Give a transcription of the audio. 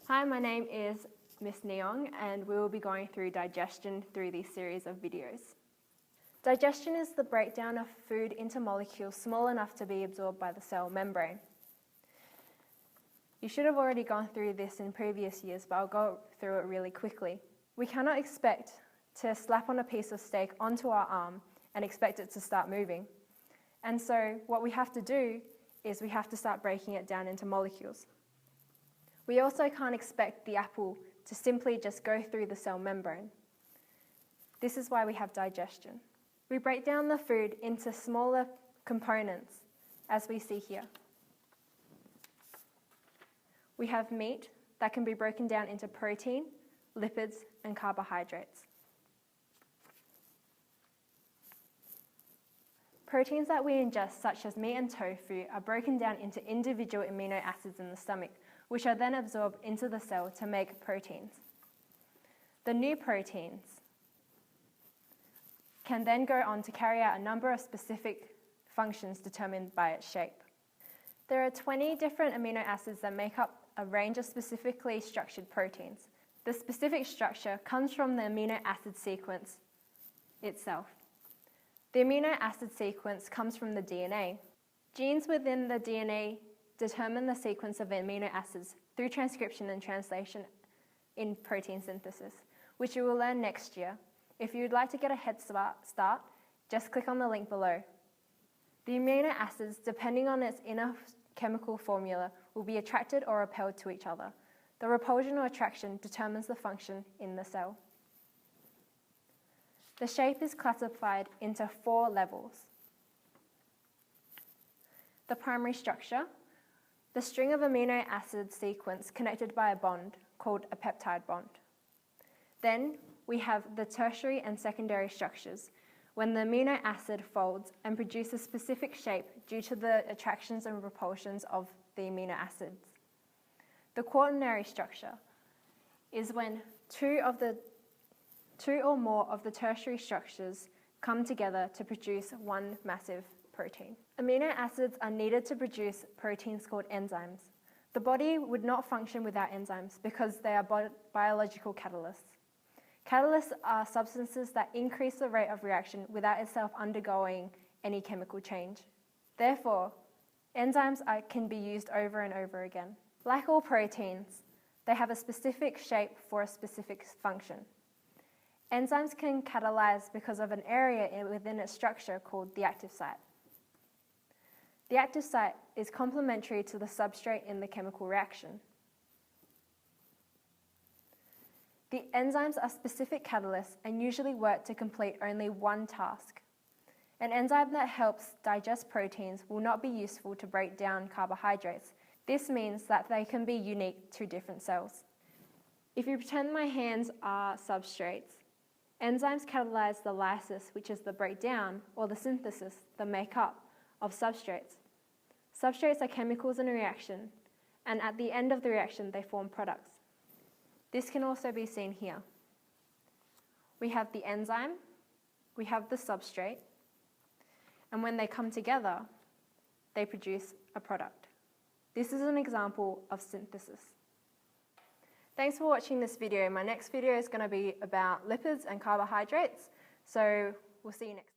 Hi, my name is Miss Neong, and we will be going through digestion through this series of videos. Digestion is the breakdown of food into molecules small enough to be absorbed by the cell membrane. You should have already gone through this in previous years, but I'll go through it really quickly. We cannot expect to slap on a piece of steak onto our arm and expect it to start moving. And so what we have to do is we have to start breaking it down into molecules. We also can't expect the apple to simply just go through the cell membrane. This is why we have digestion. We break down the food into smaller components, as we see here. We have meat that can be broken down into protein, lipids, and carbohydrates. Proteins that we ingest, such as meat and tofu, are broken down into individual amino acids in the stomach, which are then absorbed into the cell to make proteins. The new proteins can then go on to carry out a number of specific functions determined by its shape. There are 20 different amino acids that make up a range of specifically structured proteins. The specific structure comes from the amino acid sequence itself. The amino acid sequence comes from the DNA. Genes within the DNA determine the sequence of amino acids through transcription and translation in protein synthesis, which you will learn next year. If you would like to get a head start, just click on the link below. The amino acids, depending on its inner chemical formula, will be attracted or repelled to each other. The repulsion or attraction determines the function in the cell. The shape is classified into 4 levels. The primary structure, the string of amino acid sequence connected by a bond called a peptide bond. Then we have the tertiary and secondary structures, when the amino acid folds and produces a specific shape due to the attractions and repulsions of the amino acids. The quaternary structure is when two or more of the tertiary structures come together to produce one massive protein. Amino acids are needed to produce proteins called enzymes. The body would not function without enzymes because they are biological catalysts. Catalysts are substances that increase the rate of reaction without itself undergoing any chemical change. Therefore, enzymes can be used over and over again. Like all proteins, they have a specific shape for a specific function. Enzymes can catalyze because of an area within its structure called the active site. The active site is complementary to the substrate in the chemical reaction. The enzymes are specific catalysts and usually work to complete only one task. An enzyme that helps digest proteins will not be useful to break down carbohydrates. This means that they can be unique to different cells. If you pretend my hands are substrates, enzymes catalyze the lysis, which is the breakdown, or the synthesis, the makeup, of substrates. Substrates are chemicals in a reaction, and at the end of the reaction they form products. This can also be seen here. We have the enzyme, we have the substrate, and when they come together, they produce a product. This is an example of synthesis. Thanks for watching this video. My next video is going to be about lipids and carbohydrates, so we'll see you next time.